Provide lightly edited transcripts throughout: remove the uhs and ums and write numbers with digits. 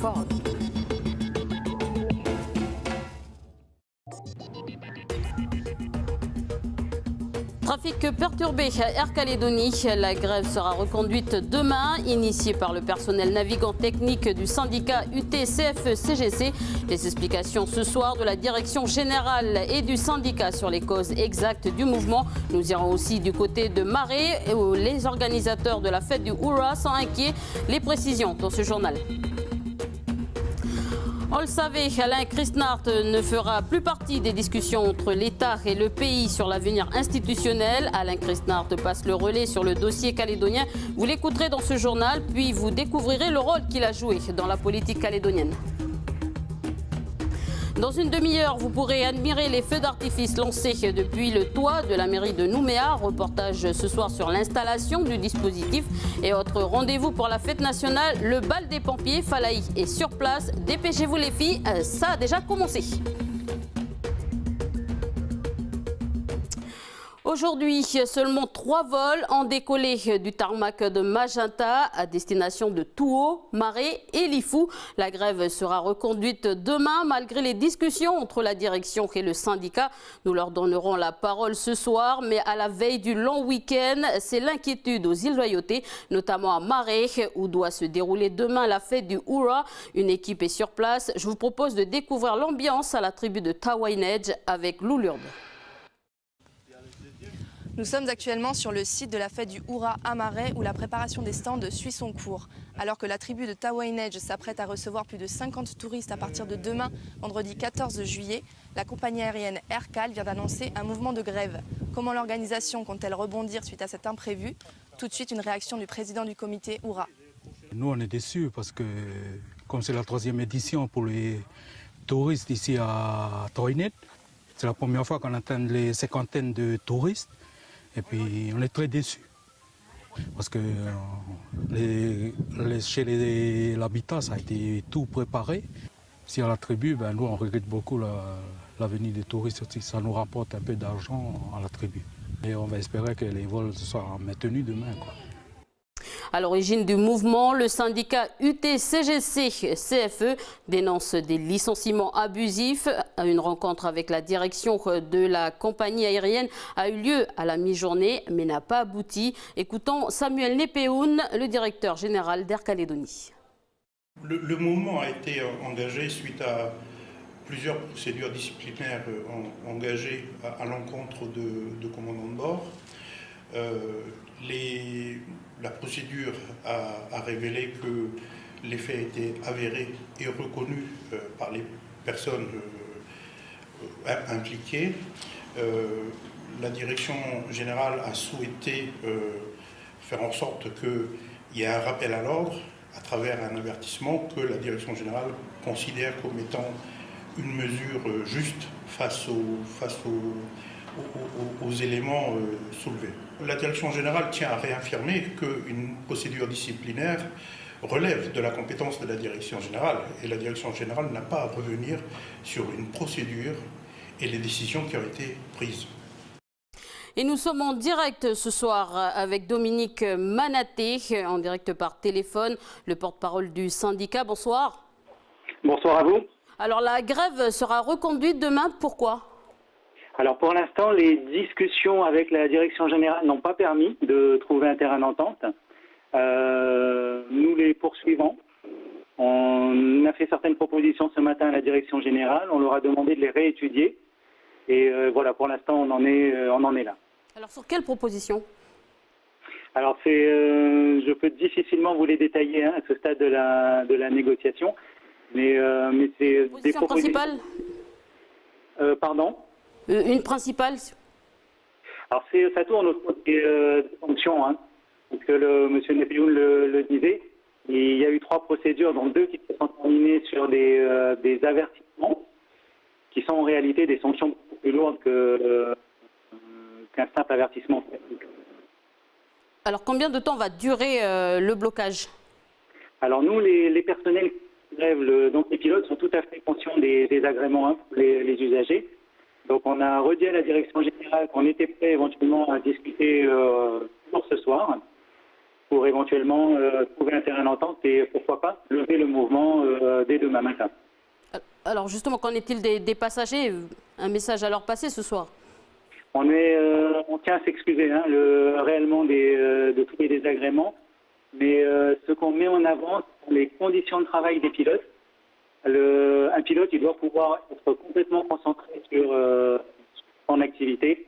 Ford. Trafic perturbé à Air Calédonie. La grève sera reconduite demain, initiée par le personnel navigant technique du syndicat UT-CFE-CGC. Les explications ce soir de la direction générale et du syndicat sur les causes exactes du mouvement. Nous irons aussi du côté de Marais, où les organisateurs de la fête du Hura sont inquiets. Les précisions dans ce journal. On le savait, Alain Christnart ne fera plus partie des discussions entre l'État et le pays sur l'avenir institutionnel. Alain Christnart passe le relais sur le dossier calédonien. Vous l'écouterez dans ce journal, puis vous découvrirez le rôle qu'il a joué dans la politique calédonienne. Dans une demi-heure, vous pourrez admirer les feux d'artifice lancés depuis le toit de la mairie de Nouméa. Reportage ce soir sur l'installation du dispositif. Et autre rendez-vous pour la fête nationale, le bal des pompiers. Falaï est sur place. Dépêchez-vous les filles, ça a déjà commencé. Aujourd'hui, seulement 3 vols ont décollé du tarmac de Magenta à destination de Touo, Marais et Lifou. La grève sera reconduite demain malgré les discussions entre la direction et le syndicat. Nous leur donnerons la parole ce soir, mais à la veille du long week-end, c'est l'inquiétude aux îles Loyauté, notamment à Marais, où doit se dérouler demain la fête du Hura. Une équipe est sur place. Je vous propose de découvrir l'ambiance à la tribu de Tawainej avec Lou Lourde. Nous sommes actuellement sur le site de la fête du Hura à Marais où la préparation des stands suit son cours. Alors que la tribu de Tawainej s'apprête à recevoir plus de 50 touristes à partir de demain, vendredi 14 juillet, la compagnie aérienne Aircal vient d'annoncer un mouvement de grève. Comment l'organisation compte-t-elle rebondir suite à cet imprévu? Tout de suite, une réaction du président du comité Hura. Nous, on est déçus parce que, comme c'est la 3e édition pour les touristes ici à Tawainej, c'est la première fois qu'on atteint les cinquantaines de touristes. Et puis on est très déçus parce que chez l'habitat, ça a été tout préparé. Si à la tribu, nous on regrette beaucoup la venue des touristes aussi. Ça nous rapporte un peu d'argent à la tribu. Et on va espérer que les vols soient maintenus demain, quoi. À l'origine du mouvement, le syndicat UT-CGC-CFE dénonce des licenciements abusifs. Une rencontre avec la direction de la compagnie aérienne a eu lieu à la mi-journée, mais n'a pas abouti. Écoutons Samuel Nepéoun, le directeur général d'Air Calédonie. Le mouvement a été engagé suite à plusieurs procédures disciplinaires engagées à l'encontre de commandants de bord. La procédure a révélé que les faits étaient avérés et reconnus par les personnes impliquées. La direction générale a souhaité faire en sorte qu'il y ait un rappel à l'ordre à travers un avertissement que la direction générale considère comme étant une mesure juste face aux éléments soulevés. La direction générale tient à réaffirmer qu'une procédure disciplinaire relève de la compétence de la direction générale et la direction générale n'a pas à revenir sur une procédure et les décisions qui ont été prises. Et nous sommes en direct ce soir avec Dominique Manaté, en direct par téléphone, le porte-parole du syndicat. Bonsoir. Bonsoir à vous. Alors la grève sera reconduite demain, pourquoi ? Alors pour l'instant, les discussions avec la direction générale n'ont pas permis de trouver un terrain d'entente. Nous les poursuivons. On a fait certaines propositions ce matin à la direction générale. On leur a demandé de les réétudier. Et voilà, pour l'instant, on en est là. Alors sur quelles propositions ? Alors je peux difficilement vous les détailler à ce stade de la négociation. Mais c'est des propositions principales. Pardon ? Une principale. Alors ça tourne autour des sanctions, hein, parce que monsieur Nepéoun le disait. Il y a eu 3 procédures, dont 2 qui se sont terminées sur des avertissements, qui sont en réalité des sanctions beaucoup plus lourdes qu'un simple avertissement. Alors combien de temps va durer le blocage ? Alors nous, les personnels qui grèvent, donc les pilotes sont tout à fait conscients des agréments, hein, pour les usagers. Donc on a redit à la direction générale qu'on était prêt éventuellement à discuter pour ce soir. pour éventuellement trouver un terrain d'entente et pourquoi pas lever le mouvement dès demain matin. Alors justement, qu'en est-il des passagers? Un message à leur passer ce soir? On tient à s'excuser réellement de tous les désagréments, mais ce qu'on met en avant, sont les conditions de travail des pilotes. Un pilote, il doit pouvoir être complètement concentré sur son activité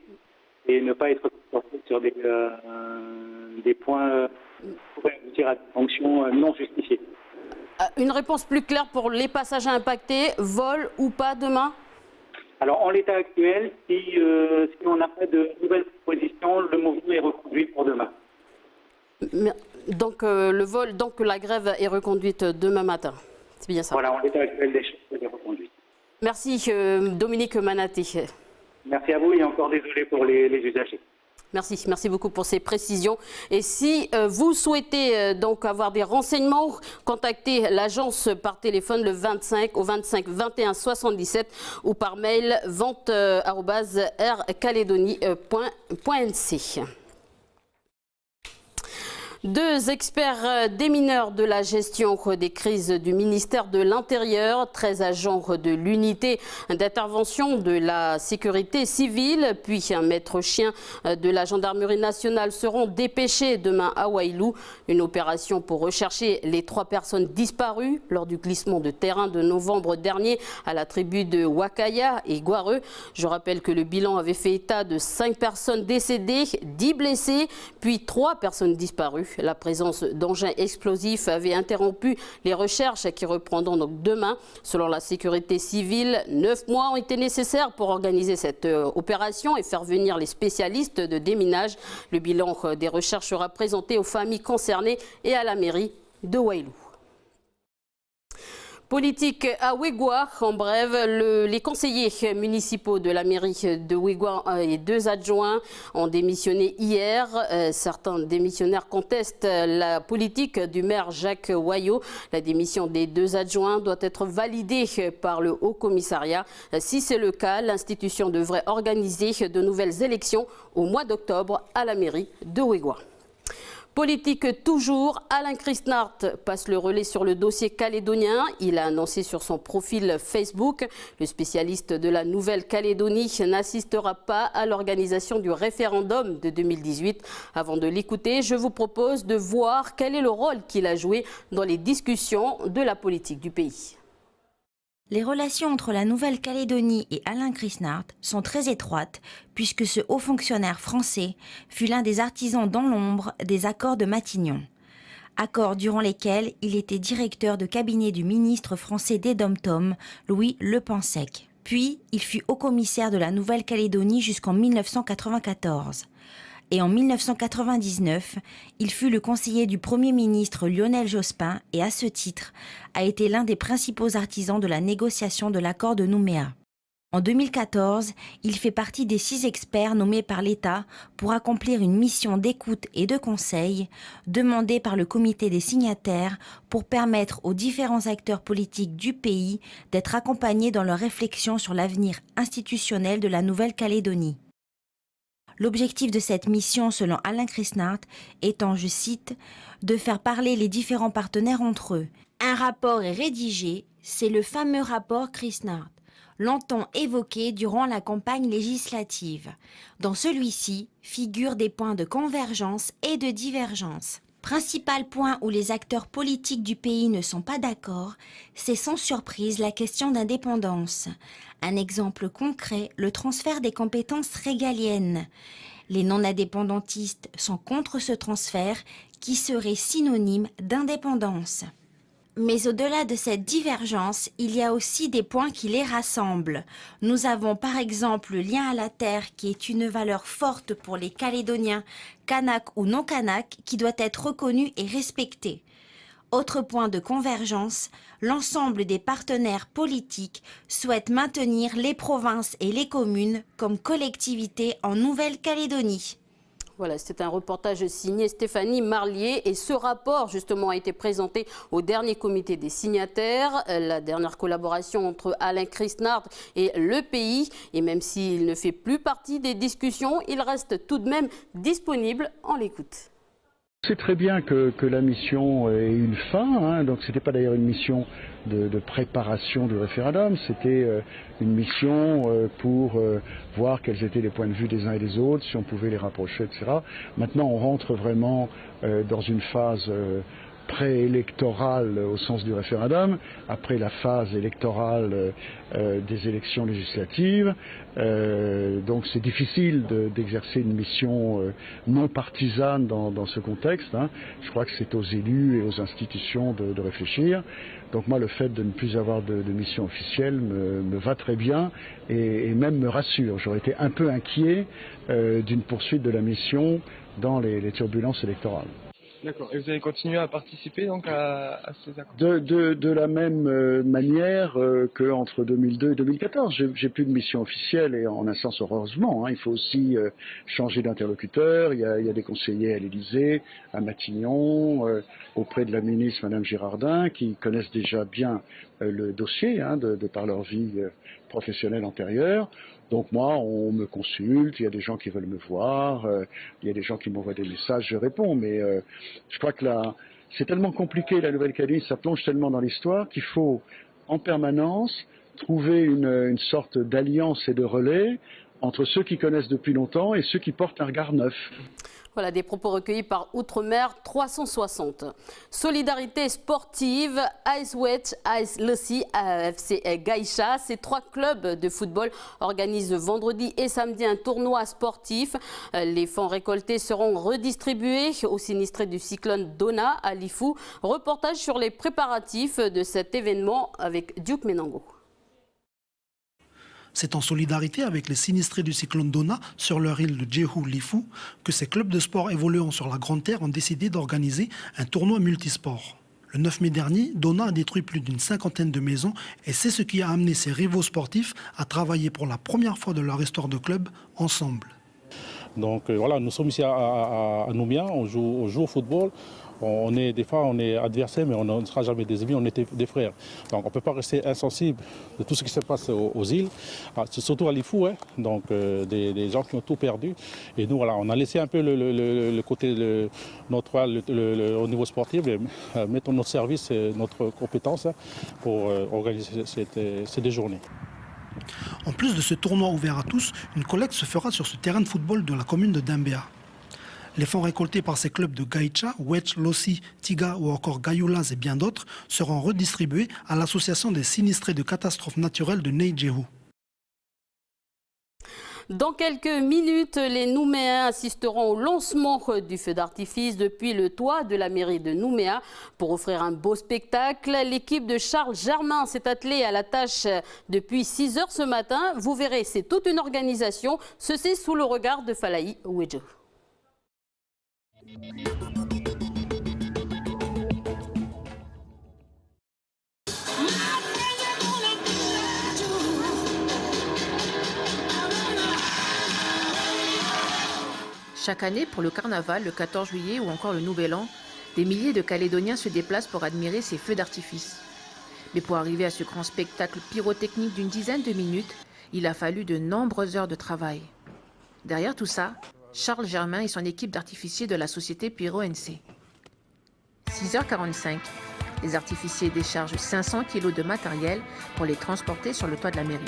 et ne pas être concentré sur des points qui pourraient aboutir à des fonctions non justifiées. Une réponse plus claire pour les passagers impactés, vol ou pas demain? Alors, en l'état actuel, si on n'a pas de nouvelles propositions, le mouvement est reconduit pour demain. Donc, la grève est reconduite demain matin. C'est bien ça? Voilà, en l'état actuel des choses, elle est reconduite. Merci Dominique Manaté. Merci à vous et encore désolé pour les usagers. Merci beaucoup pour ces précisions. Et si vous souhaitez donc avoir des renseignements, contactez l'agence par téléphone le 25 au 25 21 77 ou par mail vente@aircalédonie.nc. 2 experts démineurs de la gestion des crises du ministère de l'Intérieur, 13 agents de l'unité d'intervention de la sécurité civile, puis un maître chien de la gendarmerie nationale seront dépêchés demain à Wailou. Une opération pour rechercher les 3 personnes disparues lors du glissement de terrain de novembre dernier à la tribu de Wakaya et Guareux. Je rappelle que le bilan avait fait état de 5 personnes décédées, 10 blessés, puis 3 personnes disparues. La présence d'engins explosifs avait interrompu les recherches qui reprendront donc demain. Selon la sécurité civile, 9 mois ont été nécessaires pour organiser cette opération et faire venir les spécialistes de déminage. Le bilan des recherches sera présenté aux familles concernées et à la mairie de Wailou. Politique à Wégua, en bref, les conseillers municipaux de la mairie de Wégua et 2 adjoints ont démissionné hier. Certains démissionnaires contestent la politique du maire Jacques Wayo. La démission des 2 adjoints doit être validée par le Haut Commissariat. Si c'est le cas, l'institution devrait organiser de nouvelles élections au mois d'octobre à la mairie de Wégua. Politique toujours, Alain Christnart passe le relais sur le dossier calédonien. Il a annoncé sur son profil Facebook. Le spécialiste de la Nouvelle-Calédonie n'assistera pas à l'organisation du référendum de 2018. Avant de l'écouter, je vous propose de voir quel est le rôle qu'il a joué dans les discussions de la politique du pays. Les relations entre la Nouvelle-Calédonie et Alain Christnart sont très étroites puisque ce haut fonctionnaire français fut l'un des artisans dans l'ombre des accords de Matignon. Accords durant lesquels il était directeur de cabinet du ministre français des Dom-Tom, Louis Lepensec. Puis, il fut haut-commissaire de la Nouvelle-Calédonie jusqu'en 1994. Et en 1999, il fut le conseiller du Premier ministre Lionel Jospin et à ce titre, a été l'un des principaux artisans de la négociation de l'accord de Nouméa. En 2014, il fait partie des 6 experts nommés par l'État pour accomplir une mission d'écoute et de conseil demandée par le comité des signataires pour permettre aux différents acteurs politiques du pays d'être accompagnés dans leurs réflexions sur l'avenir institutionnel de la Nouvelle-Calédonie. L'objectif de cette mission, selon Alain Christnart, étant, je cite, « de faire parler les différents partenaires entre eux ». Un rapport est rédigé, c'est le fameux rapport Christnart, longtemps évoqué durant la campagne législative. Dans celui-ci figurent des points de convergence et de divergence. Principal point où les acteurs politiques du pays ne sont pas d'accord, c'est sans surprise la question d'indépendance. Un exemple concret, le transfert des compétences régaliennes. Les non-indépendantistes sont contre ce transfert qui serait synonyme d'indépendance. Mais au-delà de cette divergence, il y a aussi des points qui les rassemblent. Nous avons par exemple le lien à la terre qui est une valeur forte pour les Calédoniens, Kanak ou non Kanak, qui doit être reconnu et respecté. Autre point de convergence, l'ensemble des partenaires politiques souhaitent maintenir les provinces et les communes comme collectivités en Nouvelle-Calédonie. Voilà, c'était un reportage signé Stéphanie Marlier et ce rapport justement a été présenté au dernier comité des signataires, la dernière collaboration entre Alain Christnart et le pays. Et même s'il ne fait plus partie des discussions, il reste tout de même disponible. On l'écoute. C'est très bien que la mission ait une fin, hein, donc ce n'était pas d'ailleurs une mission de préparation du référendum, c'était une mission pour voir quels étaient les points de vue des uns et des autres, si on pouvait les rapprocher, etc. Maintenant on rentre vraiment dans une phase préélectorale au sens du référendum, après la phase électorale des élections législatives. Donc c'est difficile d'exercer une mission non partisane dans ce contexte. Hein. Je crois que c'est aux élus et aux institutions de réfléchir. Donc moi le fait de ne plus avoir de mission officielle me va très bien et même me rassure. J'aurais été un peu inquiet d'une poursuite de la mission dans les turbulences électorales. D'accord. Et vous allez continuer à participer donc à ces accords? De la même manière qu'entre 2002 et 2014. J'ai plus de mission officielle et en un sens heureusement. Hein, il faut aussi changer d'interlocuteur. Il y a des conseillers à l'Élysée, à Matignon, auprès de la ministre Madame Girardin, qui connaissent déjà bien le dossier hein, de par leur vie professionnelle antérieure. Donc moi, on me consulte, il y a des gens qui veulent me voir, il y a des gens qui m'envoient des messages, je réponds, mais je crois que là, c'est tellement compliqué la Nouvelle-Calédonie, ça plonge tellement dans l'histoire qu'il faut en permanence trouver une sorte d'alliance et de relais entre ceux qui connaissent depuis longtemps et ceux qui portent un regard neuf. Voilà des propos recueillis par Outre-mer 360. Solidarité sportive, AS Wedge, AS Lucy, AFC Gaïcha. Ces trois clubs de football organisent vendredi et samedi un tournoi sportif. Les fonds récoltés seront redistribués aux sinistrés du cyclone Donna à Lifou. Reportage sur les préparatifs de cet événement avec Duke Menango. C'est en solidarité avec les sinistrés du cyclone Donna sur leur île de Jehu Lifou que ces clubs de sport évoluant sur la Grande Terre ont décidé d'organiser un tournoi multisport. Le 9 mai dernier, Donna a détruit plus d'une cinquantaine de maisons et c'est ce qui a amené ses rivaux sportifs à travailler pour la première fois de leur histoire de club ensemble. Donc voilà, nous sommes ici à Nouméa, on joue au football. Des fois on est adversaires, mais on ne sera jamais des ennemis, on est des frères. Donc on ne peut pas rester insensible de tout ce qui se passe aux îles, surtout à Lifou, hein, donc des gens qui ont tout perdu. Et nous, voilà, on a laissé un peu le côté au niveau sportif, mettre notre service, notre compétence pour organiser ces journées. En plus de ce tournoi ouvert à tous, une collecte se fera sur ce terrain de football de la commune de Dembéa. Les fonds récoltés par ces clubs de Gaïcha, Wedge, Lossi, Tiga ou encore Gayoulas et bien d'autres seront redistribués à l'association des sinistrés de catastrophes naturelles de Ney-Jehu. Dans quelques minutes, les Nouméens assisteront au lancement du feu d'artifice depuis le toit de la mairie de Nouméa. Pour offrir un beau spectacle, l'équipe de Charles Germain s'est attelée à la tâche depuis 6 heures ce matin. Vous verrez, c'est toute une organisation. Ceci sous le regard de Falaï Ouedjo. Chaque année, pour le carnaval, le 14 juillet ou encore le Nouvel An, des milliers de Calédoniens se déplacent pour admirer ces feux d'artifice. Mais pour arriver à ce grand spectacle pyrotechnique d'une dizaine de minutes, il a fallu de nombreuses heures de travail. Derrière tout ça, Charles Germain et son équipe d'artificiers de la société Pyro NC. 6h45, les artificiers déchargent 500 kg de matériel pour les transporter sur le toit de la mairie.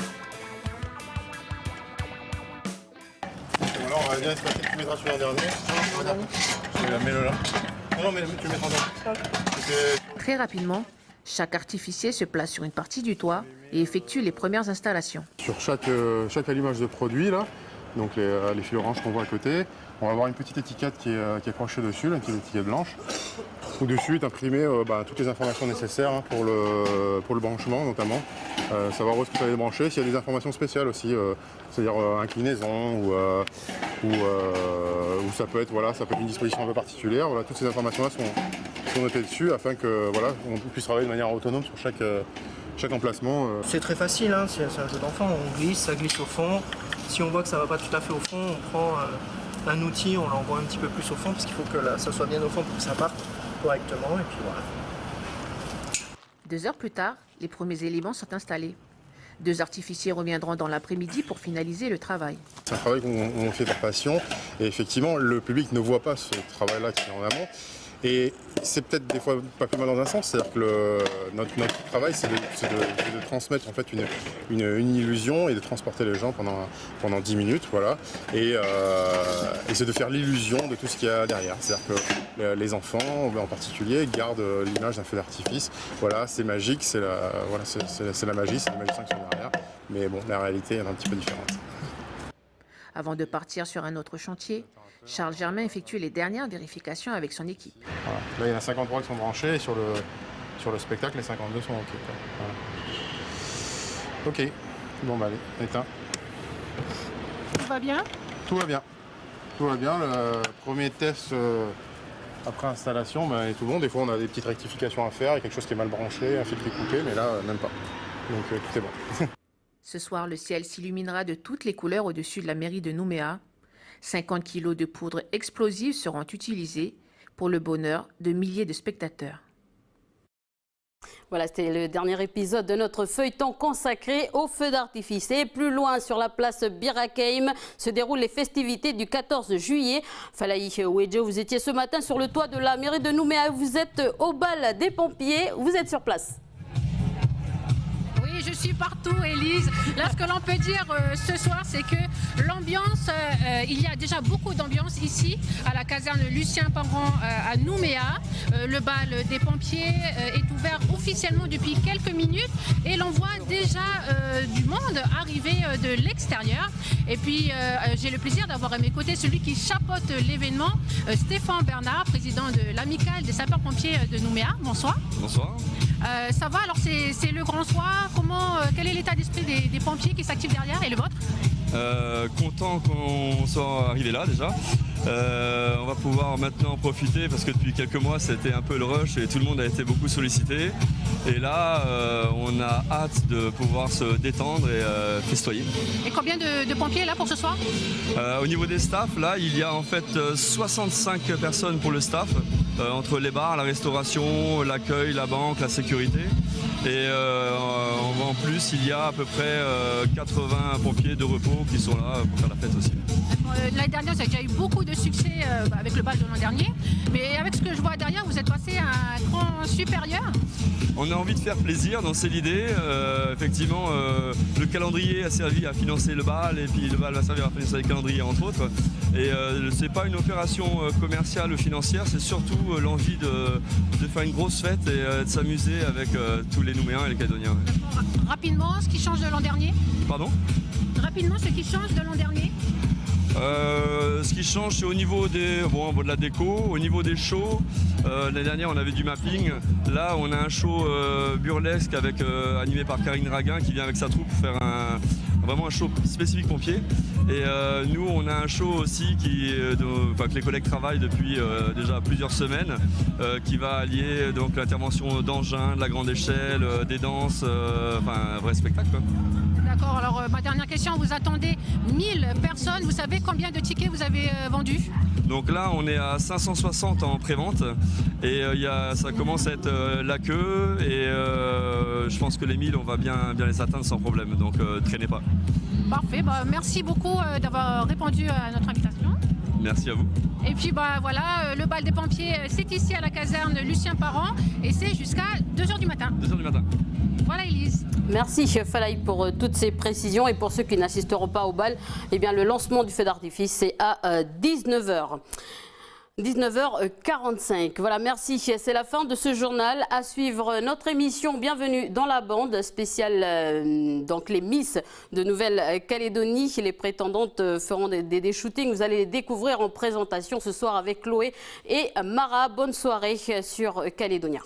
Alors on va bien espérer que tu mettras sur un dernier. Mets-le là. Non, mais tu le mets en dedans. Très rapidement, chaque artificier se place sur une partie du toit et effectue les premières installations. Sur chaque allumage de produit, là, donc les fils oranges qu'on voit à côté, on va avoir une petite étiquette qui est accrochée dessus, une petite étiquette blanche. Au-dessus est imprimé toutes les informations nécessaires hein, pour le branchement notamment. Savoir où est-ce qu'il fallait brancher, s'il y a des informations spéciales aussi, c'est-à-dire inclinaison ou ça peut être une disposition un peu particulière. Voilà, toutes ces informations-là sont notées dessus afin que on puisse travailler de manière autonome sur chaque emplacement. C'est très facile, hein, c'est un jeu d'enfant, on glisse, ça glisse au fond. Si on voit que ça ne va pas tout à fait au fond, on prend un outil, on l'envoie un petit peu plus au fond parce qu'il faut que ça soit bien au fond pour que ça parte correctement et puis voilà. 2 heures plus tard, les premiers éléments sont installés. 2 artificiers reviendront dans l'après-midi pour finaliser le travail. C'est un travail qu'on fait par passion et effectivement le public ne voit pas ce travail-là qui est en amont. Et c'est peut-être des fois pas plus mal dans un sens, c'est-à-dire que notre travail c'est de transmettre en fait une illusion et de transporter les gens pendant 10 minutes, voilà. Et c'est de faire l'illusion de tout ce qu'il y a derrière. C'est-à-dire que les enfants en particulier gardent l'image d'un feu d'artifice. Voilà, c'est magique, c'est la magie, c'est les magiciens qui sont derrière. Mais bon, la réalité est un petit peu différente. Avant de partir sur un autre chantier, Charles Germain effectue les dernières vérifications avec son équipe. Voilà. Là, il y en a 53 qui sont branchés et sur le spectacle, les 52 sont OK. Voilà. OK. Bon, bah allez, éteins. Tout va bien? Tout va bien. Tout va bien. Le premier test après installation est tout bon. Des fois, on a des petites rectifications à faire. Il y a quelque chose qui est mal branché, un fil qui est coupé, mais là, même pas. Donc, tout est bon. Ce soir, le ciel s'illuminera de toutes les couleurs au-dessus de la mairie de Nouméa. 50 kilos de poudre explosive seront utilisés pour le bonheur de milliers de spectateurs. Voilà, c'était le dernier épisode de notre feuilleton consacré aux feux d'artifice. Et plus loin, sur la place Bir Hakeim, se déroulent les festivités du 14 juillet. Falaï Ouedjo, vous étiez ce matin sur le toit de la mairie de Nouméa. Vous êtes au bal des pompiers. Vous êtes sur place. Oui, je suis partout, Élise. Là, ce que l'on peut dire ce soir, c'est que l'ambiance, il y a déjà beaucoup d'ambiance ici, à la caserne Lucien Parent à Nouméa. Le bal des pompiers est ouvert officiellement depuis quelques minutes et l'on voit déjà du monde arriver de l'extérieur. Et puis, j'ai le plaisir d'avoir à mes côtés celui qui chapeaute l'événement, Stéphane Bernard, président de l'amicale des sapeurs-pompiers de Nouméa. Bonsoir. Bonsoir. Ça va, alors c'est le grand soir. Quel est l'état d'esprit des pompiers qui s'activent derrière et le vôtre? Content qu'on soit arrivé là déjà. On va pouvoir maintenant en profiter parce que depuis quelques mois c'était un peu le rush et tout le monde a été beaucoup sollicité. Et là on a hâte de pouvoir se détendre et festoyer. Et combien de pompiers là pour ce soir? Au niveau des staffs, là il y a en fait 65 personnes pour le staff, entre les bars, la restauration, l'accueil, la banque, la sécurité. Et en plus il y a à peu près 80 pompiers de repos qui sont là pour faire la fête aussi. L'année dernière, vous avez déjà eu beaucoup de succès avec le bal de l'an dernier. Mais avec ce que je vois derrière, vous êtes passé à un cran supérieur. On a envie de faire plaisir, donc c'est l'idée. Effectivement, le calendrier a servi à financer le bal et puis le bal va servir à financer le calendrier entre autres. Et c'est pas une opération commerciale ou financière, c'est surtout l'envie de faire une grosse fête et de s'amuser avec tous les Nouméens et les Calédoniens. Rapidement, ce qui change de l'an dernier? Pardon? Rapidement, ce qui change de l'an dernier? Ce qui change, c'est au niveau de la déco, au niveau des shows. L'année dernière, on avait du mapping. Là, on a un show burlesque animé par Karine Raguin qui vient avec sa troupe faire vraiment un show spécifique pompier. Et nous, on a un show aussi que les collègues travaillent depuis déjà plusieurs semaines, qui va allier donc l'intervention d'engins, de la grande échelle, des danses, un vrai spectacle, quoi. D'accord, alors ma dernière question, vous attendez 1000 personnes, vous savez combien de tickets vous avez vendus? Donc là on est à 560 en pré-vente et ça commence à être la queue et je pense que les 1000 on va bien les atteindre sans problème, donc traînez pas. Parfait, merci beaucoup d'avoir répondu à notre invitation. Merci à vous. Et puis voilà, le bal des pompiers c'est ici à la caserne Lucien Parent et c'est jusqu'à 2h du matin. 2h du matin. Voilà Élise. Merci Falaï pour toutes ces précisions et pour ceux qui n'assisteront pas au bal, eh bien, le lancement du feu d'artifice c'est à 19h. 19h45. Voilà, merci. C'est la fin de ce journal. À suivre notre émission Bienvenue dans la bande spéciale, donc les Miss de Nouvelle-Calédonie. Les prétendantes feront des shootings. Vous allez les découvrir en présentation ce soir avec Chloé et Mara. Bonne soirée sur Calédonia.